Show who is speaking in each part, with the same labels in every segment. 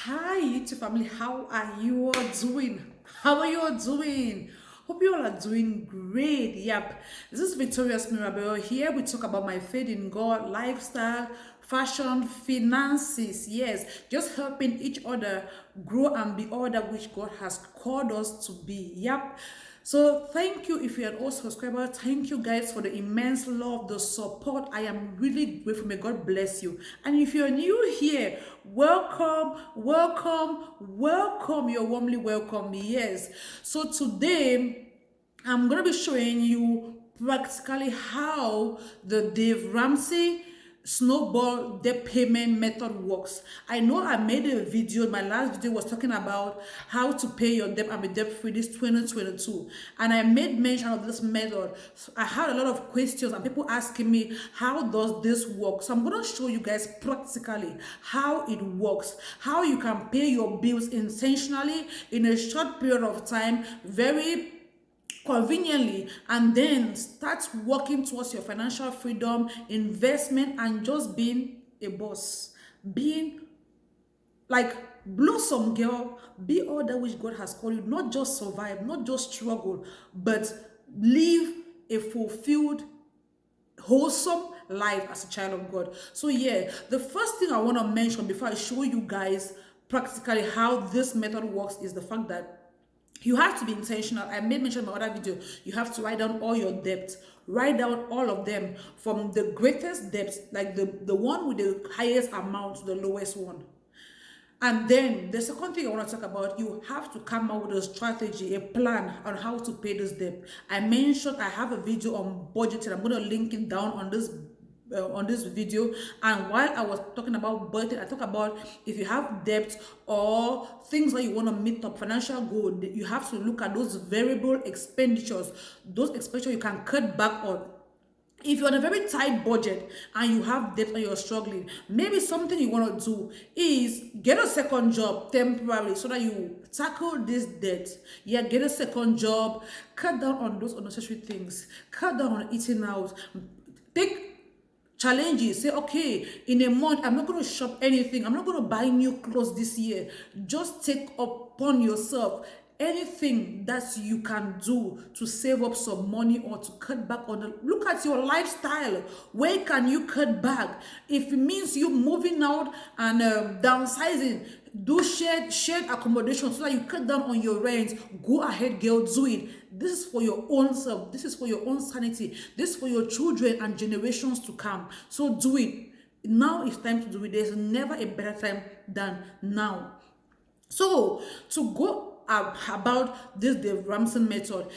Speaker 1: Hi, YouTube family. How are you all doing? How are you all doing? Hope you all are doing great. Yep. This is Victorious Mirabel. Here we talk about my faith in God, lifestyle, fashion, finances. Yes, just helping each other grow and be all that which God has called us to be. Yep. So thank you if you're an old subscriber. Thank you guys for the immense love, the support. I am really grateful. May God bless you. And if you're new here, welcome, welcome, welcome. You're warmly welcome. Yes. So today I'm gonna be showing you practically how the Dave Ramsey snowball debt payment method works. I know I made a video, my last video was talking about how to pay your debt and be debt free this 2022, and I made mention of this method. So I had a lot of questions and people asking me, how does this work? So I'm going to show you guys practically how it works, how you can pay your bills intentionally in a short period of time, very conveniently, and then start working towards your financial freedom, investment, and just being a boss, being like blossom girl, be all that which God has called you, not just survive, not just struggle, but live a fulfilled, wholesome life as a child of God. So yeah, the first thing I want to mention before I show you guys practically how this method works is the fact that you have to be intentional. I made mention in my other video. You have to write down all your debts. Write down all of them, from the greatest debts, like the one with the highest amount to the lowest one. And then the second thing I want to talk about, you have to come out with a strategy, a plan on how to pay this debt. I mentioned I have a video on budgeting. I'm going to link it down on this video. And while I was talking about budget, I talk about if you have debt or things that you want to meet up financial goal, you have to look at those variable expenditures, those expenditures you can cut back on. If you're on a very tight budget and you have debt and you're struggling, maybe something you want to do is get a second job temporarily so that you tackle this debt. Yeah, get a second job, cut down on those unnecessary things, cut down on eating out, take challenges. Say, okay, in a month I'm not going to shop anything, I'm not going to buy new clothes this year. Just take upon yourself anything that you can do to save up some money or to cut back on the, look at your lifestyle. Where can you cut back? If it means you moving out and downsizing, do shared accommodation so that you cut down on your rent. Go ahead, girl, do it. This is for your own self, this is for your own sanity, this is for your children and generations to come. So do it. Now it's time to do it. There's never a better time than now. So to go about this Dave Ramsey method,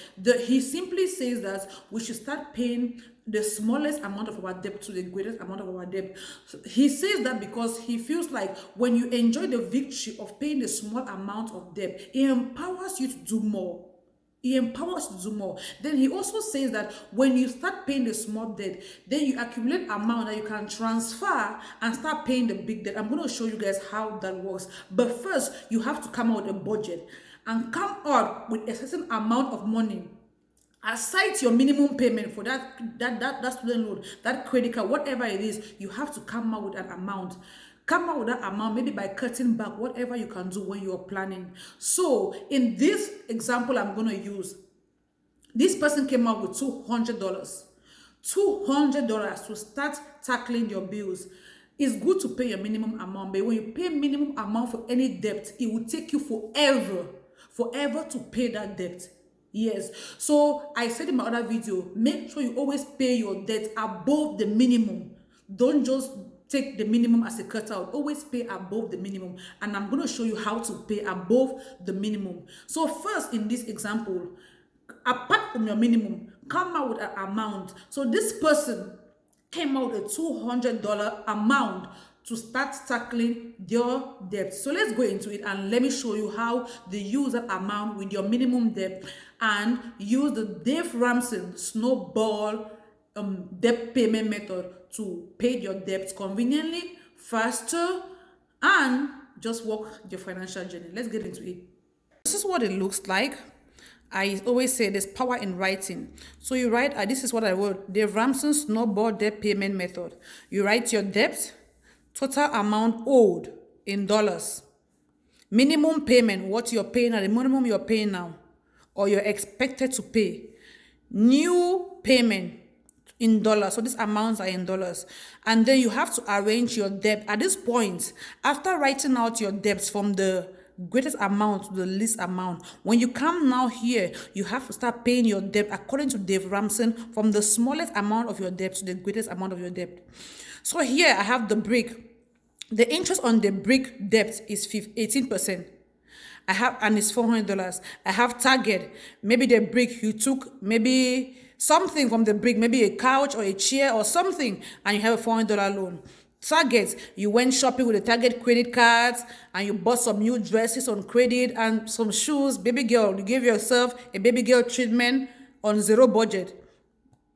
Speaker 1: he simply says that we should start paying the smallest amount of our debt to the greatest amount of our debt. So he says that because he feels like when you enjoy the victory of paying the small amount of debt, it empowers you to do more. He empowers you to do more. Then he also says that when you start paying the small debt, then you accumulate amount that you can transfer and start paying the big debt. I'm going to show you guys how that works. But first, you have to come out with a budget and come out with a certain amount of money aside your minimum payment for that student loan, that credit card, whatever it is. You have to come out with an amount. Come out with that amount, maybe by cutting back, whatever you can do when you're planning. So in this example I'm going to use, this person came out with $200. $200 to start tackling your bills. It's good to pay your minimum amount, but when you pay minimum amount for any debt, it will take you forever to pay that debt. Yes. So I said in my other video, make sure you always pay your debt above the minimum. Don't just take the minimum as a cutout. Always pay above the minimum. And I'm going to show you how to pay above the minimum. So first, in this example, apart from your minimum, come out with an amount. So this person came out with a $200 amount to start tackling your debt. So let's go into it and let me show you how they use that amount with your minimum debt and use the Dave Ramsey snowball debt payment method to pay your debts conveniently, faster, and just walk your financial journey. Let's get into it. This is what it looks like. I always say there's power in writing. So you write, this is what I wrote, Dave Ramsey snowball debt payment method. You write your debt, total amount owed in dollars, Minimum payment, what you're paying now, the minimum you're paying now, or you're expected to pay. New payment in dollars. So these amounts are in dollars. And then you have to arrange your debt. At this point, after writing out your debts from the greatest amount to the least amount, when you come now here, you have to start paying your debt according to Dave Ramsey, from the smallest amount of your debt to the greatest amount of your debt. So here I have the brick. The interest on the brick debt is 18%. And it's $400. I have Target. Maybe the brick you took, maybe something from the brick, maybe a couch or a chair or something, and you have a $400 loan. Target, you went shopping with the Target credit cards and you bought some new dresses on credit and some shoes. Baby girl, you gave yourself a baby girl treatment on zero budget.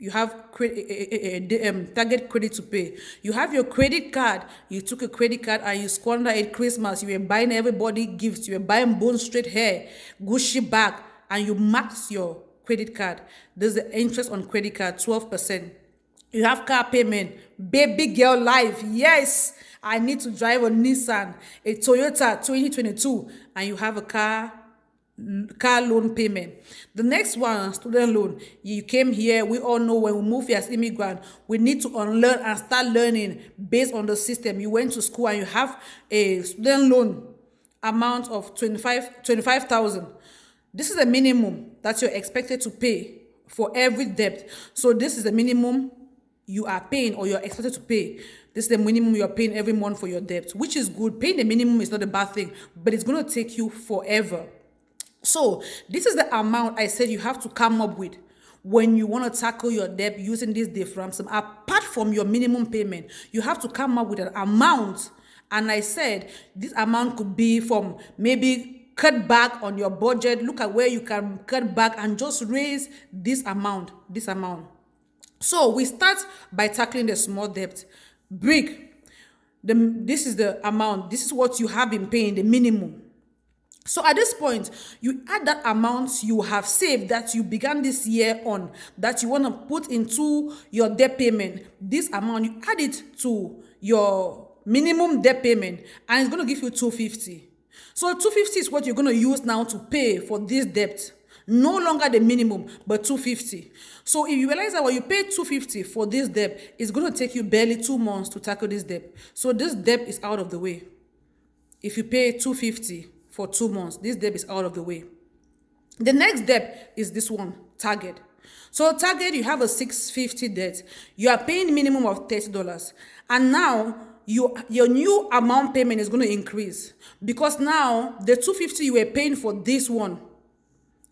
Speaker 1: You have Target credit to pay. You have your credit card. You took a credit card and you squandered it Christmas. You were buying everybody gifts. You were buying bone straight hair, Gucci bag, and you maxed your credit card. There's the interest on credit card, 12%. You have car payment, baby girl life. Yes, I need to drive a Nissan, a Toyota 2022, and you have a car loan payment. The next one, student loan. You came here, we all know when we move here as immigrant, we need to unlearn and start learning based on the system. You went to school and you have a student loan amount of 25,000. This is the minimum that you're expected to pay for every debt. So this is the minimum you are paying or you're expected to pay. This is the minimum you're paying every month for your debt, which is good. Paying the minimum is not a bad thing, but it's going to take you forever. So this is the amount I said you have to come up with when you want to tackle your debt using this Dave Ramsey. Apart from your minimum payment, you have to come up with an amount. And I said this amount could be from maybe cut back on your budget. Look at where you can cut back and just raise this amount. So we start by tackling the small debt. Brick. This is the amount. This is what you have been paying, the minimum. So at this point, you add that amount you have saved that you began this year on, that you want to put into your debt payment. This amount, you add it to your minimum debt payment, and it's going to give you $250. So $250 is what you're going to use now to pay for this debt. No longer the minimum, but $250. So if you realize that when you pay $250 for this debt, it's going to take you barely 2 months to tackle this debt. So this debt is out of the way. If you pay $250 for 2 months, this debt is out of the way. The next debt is this one, Target. So Target, you have a $650 debt. You are paying minimum of $30. And now your new amount payment is going to increase, because now the $250 you were paying for this one,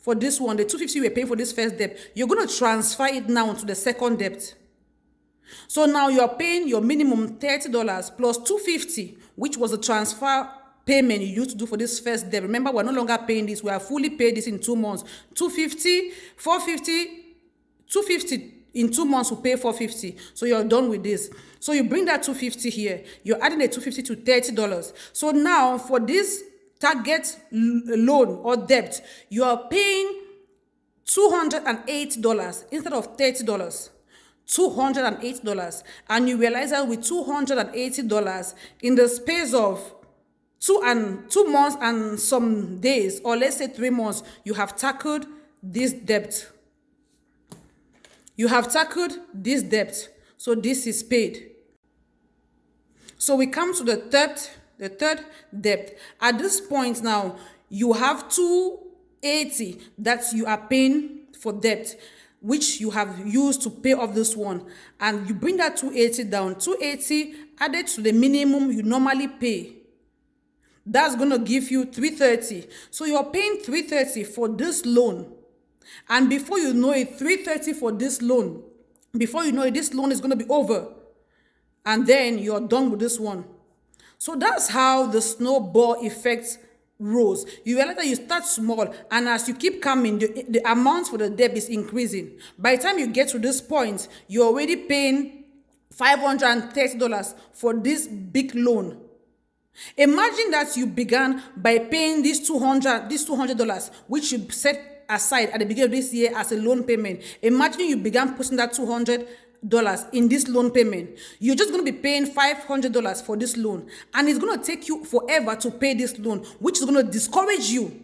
Speaker 1: the $250 you were paying for this first debt, you're going to transfer it now to the second debt. So now you are paying your minimum $30 plus $250, which was the transfer payment you used to do for this first debt. Remember, we're no longer paying this. We have fully paid this in 2 months. $250, $450, $250 in 2 months. We pay $450. So you're done with this. So you bring that $250 here. You're adding the $250 to $30. So now for this Target loan or debt, you are paying $208 instead of $30. $208. And you realize that with $280 in the space of 2 months and some days, or let's say 3 months, you have tackled this debt. You have tackled this debt. So this is paid. So we come to the third debt. At this point now, you have $280 that you are paying for debt, which you have used to pay off this one. And you bring that $280 down. $280 added to the minimum you normally pay. That's going to give you $330. So you're paying $330 for this loan. And before you know it, $330 for this loan. Before you know it, this loan is going to be over. And then you're done with this one. So that's how the snowball effect rose. You realize that you start small, and as you keep coming, the amount for the debt is increasing. By the time you get to this point, you're already paying $530 for this big loan. Imagine that you began by paying this $200, which you set aside at the beginning of this year as a loan payment. Imagine you began putting that $200 in this loan payment. You're just going to be paying $500 for this loan, and it's going to take you forever to pay this loan, which is going to discourage you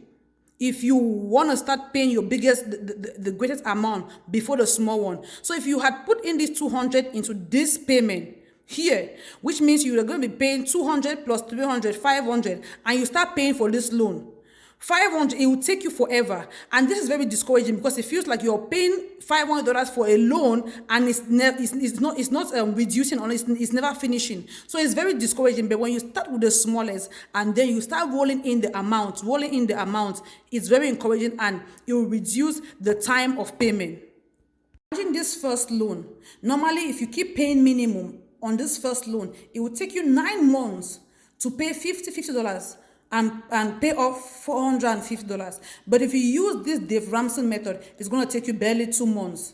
Speaker 1: if you want to start paying your the greatest amount before the small one. So if you had put in this 200 into this payment here, which means you are going to be paying 200 plus 300, 500, and you start paying for this loan 500, it will take you forever. And this is very discouraging because it feels like you're paying $500 for a loan, and it's not reducing, or it's never finishing. So it's very discouraging. But when you start with the smallest and then you start rolling in the amount, it's very encouraging, and it will reduce the time of payment. Imagine this first loan. Normally, if you keep paying minimum on this first loan, it will take you 9 months to pay $50 and pay off $450. But if you use this Dave Ramsey method, it's going to take you barely 2 months.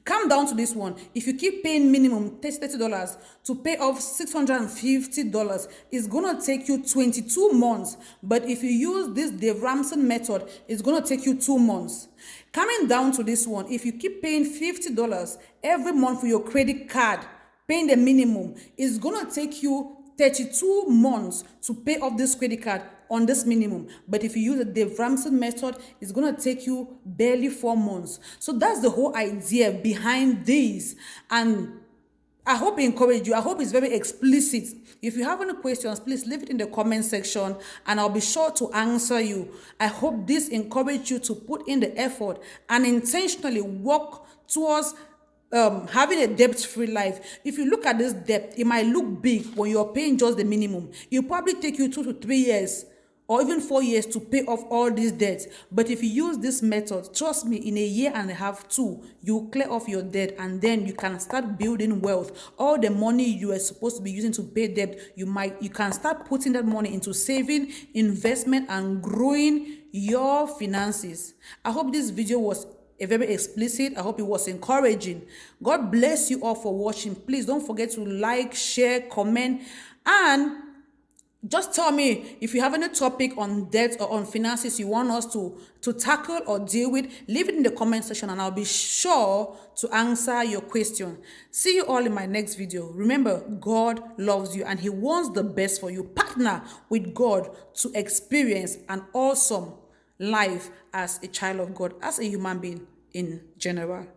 Speaker 1: Come down to this one. If you keep paying minimum $30 to pay off $650, it's going to take you 22 months. But if you use this Dave Ramsey method, it's going to take you 2 months. Coming down to this one, if you keep paying $50 every month for your credit card, paying the minimum, it's going to take you 32 months to pay off this credit card on this minimum. But if you use the Dave Ramsey method, it's going to take you barely 4 months. So that's the whole idea behind this. And I hope it encouraged you. I hope it's very explicit. If you have any questions, please leave it in the comment section and I'll be sure to answer you. I hope this encouraged you to put in the effort and intentionally work towards having a debt-free life. If you look at this debt, it might look big when you're paying just the minimum. It'll probably take you 2 to 3 years or even 4 years to pay off all these debts. But if you use this method, trust me, in a year and a half, 2, you clear off your debt, and then you can start building wealth. All the money you are supposed to be using to pay debt, you can start putting that money into saving, investment, and growing your finances. I hope this video was very explicit. I hope it was encouraging. God bless you all for watching. Please don't forget to like, share, comment, and just tell me if you have any topic on debt or on finances you want us to tackle or deal with. Leave it in the comment section and I'll be sure to answer your question. See you all in my next video. Remember, God loves you and He wants the best for you. Partner with God to experience an awesome life as a child of God, as a human being in general.